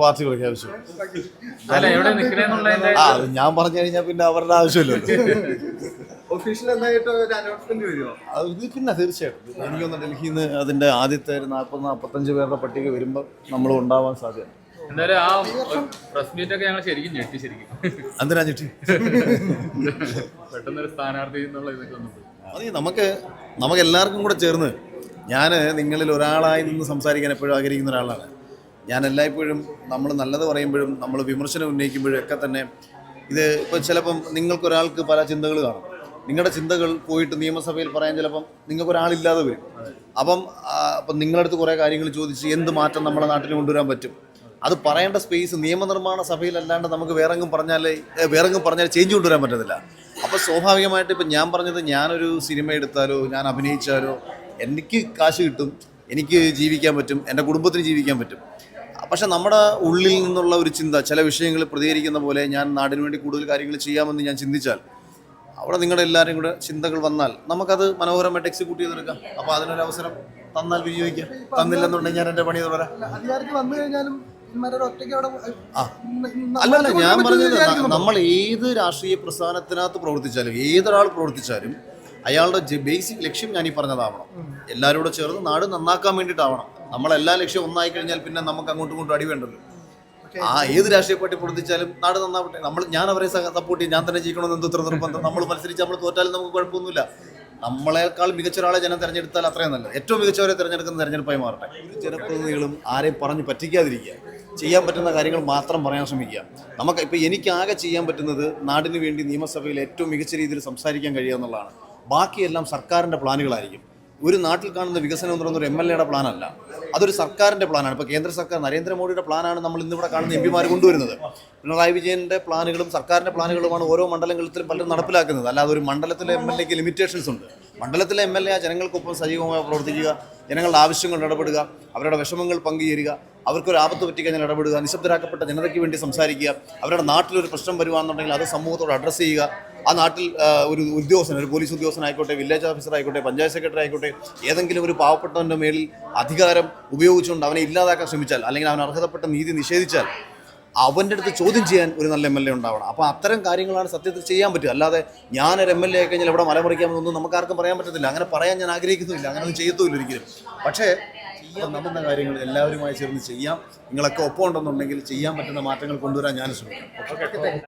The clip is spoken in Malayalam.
പാർട്ടി പ്രഖ്യാപിച്ചു. അത് ഞാൻ പറഞ്ഞു കഴിഞ്ഞാൽ പിന്നെ അവരുടെ ആവശ്യമില്ലല്ലോ. ഇത് പിന്നെ തീർച്ചയായിട്ടും എനിക്കൊന്ന് ഡൽഹിയിൽ നിന്ന് അതിന്റെ ആദ്യത്തെ 40-45 പേരുടെ പട്ടിക വരുമ്പോൾ നമ്മൾ ഉണ്ടാവാൻ സാധ്യത. എന്തിനാ ഞെട്ടി? നമുക്ക് എല്ലാവർക്കും കൂടെ ചേർന്ന്, ഞാൻ നിങ്ങളിൽ ഒരാളായി നിന്ന് സംസാരിക്കാൻ എപ്പോഴും ആഗ്രഹിക്കുന്ന ഒരാളാണ് ഞാൻ. എല്ലായ്പ്പോഴും നമ്മൾ നല്ലത് പറയുമ്പോഴും നമ്മൾ വിമർശനം ഉന്നയിക്കുമ്പോഴും ഒക്കെ തന്നെ ഇത് ഇപ്പോൾ ചിലപ്പം നിങ്ങൾക്കൊരാൾക്ക് പല ചിന്തകൾ കാണും. നിങ്ങളുടെ ചിന്തകൾ പോയിട്ട് നിയമസഭയിൽ പറയാൻ ചിലപ്പം നിങ്ങൾക്കൊരാളില്ലാതെ വരും. അപ്പം നിങ്ങളടുത്ത് കുറേ കാര്യങ്ങൾ ചോദിച്ച് എന്ത് മാറ്റം നമ്മുടെ നാട്ടിൽ കൊണ്ടുവരാൻ പറ്റും, അത് പറയേണ്ട സ്പേസ് നിയമനിർമ്മാണ സഭയിലല്ലാണ്ട് നമുക്ക് വേറെങ്ങും പറഞ്ഞാൽ ചേഞ്ച് കൊണ്ടുവരാൻ പറ്റത്തില്ല. അപ്പോൾ സ്വാഭാവികമായിട്ട് ഇപ്പം ഞാൻ പറഞ്ഞത്, ഞാനൊരു സിനിമ എടുത്താലോ ഞാൻ അഭിനയിച്ചാലോ എനിക്ക് കാശ് കിട്ടും, എനിക്ക് ജീവിക്കാൻ പറ്റും, എൻ്റെ കുടുംബത്തിന് ജീവിക്കാൻ പറ്റും. പക്ഷെ നമ്മുടെ ഉള്ളിൽ നിന്നുള്ള ഒരു ചിന്ത, ചില വിഷയങ്ങൾ പ്രതികരിക്കുന്ന പോലെ ഞാൻ നാടിന് വേണ്ടി കൂടുതൽ കാര്യങ്ങൾ ചെയ്യാമെന്ന് ഞാൻ ചിന്തിച്ചാൽ, അവിടെ നിങ്ങളുടെ എല്ലാവരും കൂടെ ചിന്തകൾ വന്നാൽ നമുക്കത് മനോഹരമായിട്ട് എക്സിക്യൂട്ട് ചെയ്തെടുക്കാം. അപ്പോൾ അതിനൊരു അവസരം തന്നാൽ വിനിയോഗിക്കാം, തന്നില്ലെന്നുണ്ടെങ്കിൽ ഞാൻ എൻ്റെ പണി തുടരാം. അല്ലല്ല, ഞാൻ പറഞ്ഞത് നമ്മൾ ഏത് രാഷ്ട്രീയ പ്രസ്ഥാനത്തിനകത്ത് പ്രവർത്തിച്ചാലും ഏതൊരാൾ പ്രവർത്തിച്ചാലും അയാളുടെ ബേസിക് ലക്ഷ്യം ഞാൻ ഈ പറഞ്ഞതാവണം. എല്ലാവരും കൂടെ ചേർന്ന് നാട് നന്നാക്കാൻ വേണ്ടിയിട്ടാവണം. നമ്മളെല്ലാ ലക്ഷ്യം ഒന്നായി കഴിഞ്ഞാൽ പിന്നെ നമുക്ക് അങ്ങോട്ടും ഇങ്ങോട്ടും അടി വേണ്ടല്ലോ. ഏത് രാഷ്ട്രീയ പാർട്ടി പ്രവർത്തിച്ചാലും നാട് നന്നാവട്ടെ. ഞാൻ അവരെ സപ്പോർട്ട് ചെയ്യും. ഞാൻ തന്നെ ജയിക്കണമെന്ന് എന്തത്ര നിർബന്ധം? നമ്മൾ മത്സരിച്ച് നമ്മൾ തോറ്റാലും നമുക്ക് കുഴപ്പമൊന്നുമില്ല. നമ്മളെക്കാൾ മികച്ച ഒരാളെ ജനം തിരഞ്ഞെടുത്താൽ അത്രയും നല്ലത്. ഏറ്റവും മികച്ചവരെ തിരഞ്ഞെടുക്കുന്ന തിരഞ്ഞെടുപ്പായി മാറട്ടെ. ജനപ്രതിനിധികളും ആരെയും പറഞ്ഞ് പറ്റിക്കാതിരിക്കുക, ചെയ്യാൻ പറ്റുന്ന കാര്യങ്ങൾ മാത്രം പറയാൻ ശ്രമിക്കുക. നമുക്ക് ഇപ്പോൾ എനിക്കാകെ ചെയ്യാൻ പറ്റുന്നത് നാടിന് വേണ്ടി നിയമസഭയിൽ ഏറ്റവും മികച്ച രീതിയിൽ സംസാരിക്കാൻ കഴിയുക എന്നുള്ളതാണ്. ബാക്കിയെല്ലാം സർക്കാരിൻ്റെ പ്ലാനുകളായിരിക്കും. ഒരു നാട്ടിൽ കാണുന്ന വികസനം എന്ന് പറയുന്ന ഒരു MLA യുടെ പ്ലാനല്ല, അതൊരു സർക്കാരിൻ്റെ പ്ലാനാണ്. ഇപ്പോൾ കേന്ദ്ര സർക്കാർ നരേന്ദ്രമോദിയുടെ പ്ലാനാണ് നമ്മൾ ഇന്നിവിടെ കാണുന്ന MP മാർ കൊണ്ടുവരുന്നത്. പിണറായി വിജയൻ്റെ പ്ലാനുകളും സർക്കാരിൻ്റെ പ്ലാനുകളുമാണ് ഓരോ മണ്ഡലങ്ങളിലും പലരും നടപ്പിലാക്കുന്നത്. അല്ലാതെ ഒരു മണ്ഡലത്തിലെ MLAക്ക് ലിമിറ്റേഷൻസ് ഉണ്ട്. മണ്ഡലത്തിലെ MLA ജനങ്ങൾക്കൊപ്പം സജീവമായി പ്രവർത്തിക്കുക, ജനങ്ങളുടെ ആവശ്യങ്ങൾ ഇടപെടുക, അവരുടെ വിഷമങ്ങൾ പങ്കുചേരുക, അവർക്കൊരു ആപത്ത് പറ്റിക്കഴിഞ്ഞാൽ ഇടപെടുക, നിശബ്ദരാക്കപ്പെട്ട ജനതയ്ക്ക് വേണ്ടി സംസാരിക്കുക, അവരുടെ നാട്ടിലൊരു പ്രശ്നം വരുവാണെന്നുണ്ടെങ്കിൽ അത് സമൂഹത്തോട് അഡ്രസ്സ് ചെയ്യുക. ആ നാട്ടിൽ ഒരു ഉദ്യോഗസ്ഥൻ, ഒരു പോലീസ് ഉദ്യോഗസ്ഥനായിക്കോട്ടെ, വില്ലേജ് ഓഫീസർ ആയിക്കോട്ടെ, പഞ്ചായത്ത് സെക്രട്ടറി ആയിക്കോട്ടെ, ഏതെങ്കിലും ഒരു പാവപ്പെട്ടവൻ്റെ മേലിൽ അധികാരം ഉപയോഗിച്ചുകൊണ്ട് അവനെ ഇല്ലാതാക്കാൻ ശ്രമിച്ചാൽ, അല്ലെങ്കിൽ അവൻ അർഹതപ്പെട്ട നീതി നിഷേധിച്ചാൽ, അവൻ്റെ അടുത്ത് ചോദ്യം ചെയ്യാൻ ഒരു നല്ല MLA ഉണ്ടാവണം. അപ്പോൾ അത്തരം കാര്യങ്ങളാണ് സത്യത്തിൽ ചെയ്യാൻ പറ്റുക. അല്ലാതെ ഞാനൊരു MLA ആയി കഴിഞ്ഞാൽ ഇവിടെ മലമുറിക്കാമെന്നൊന്നും നമുക്കാർക്കും പറയാൻ പറ്റത്തില്ല. അങ്ങനെ പറയാൻ ഞാൻ ആഗ്രഹിക്കുന്നില്ല, അങ്ങനെ ഒന്നും ചെയ്യത്തുമില്ല ഒരിക്കലും. പക്ഷേ ചെയ്യാൻ പറ്റുന്ന കാര്യങ്ങൾ എല്ലാവരുമായി ചേർന്ന് ചെയ്യാം. നിങ്ങളൊക്കെ ഒപ്പം ഉണ്ടെന്നുണ്ടെങ്കിൽ ചെയ്യാൻ പറ്റുന്ന മാറ്റങ്ങൾ കൊണ്ടുവരാൻ ഞാൻ ശ്രമിക്കാം.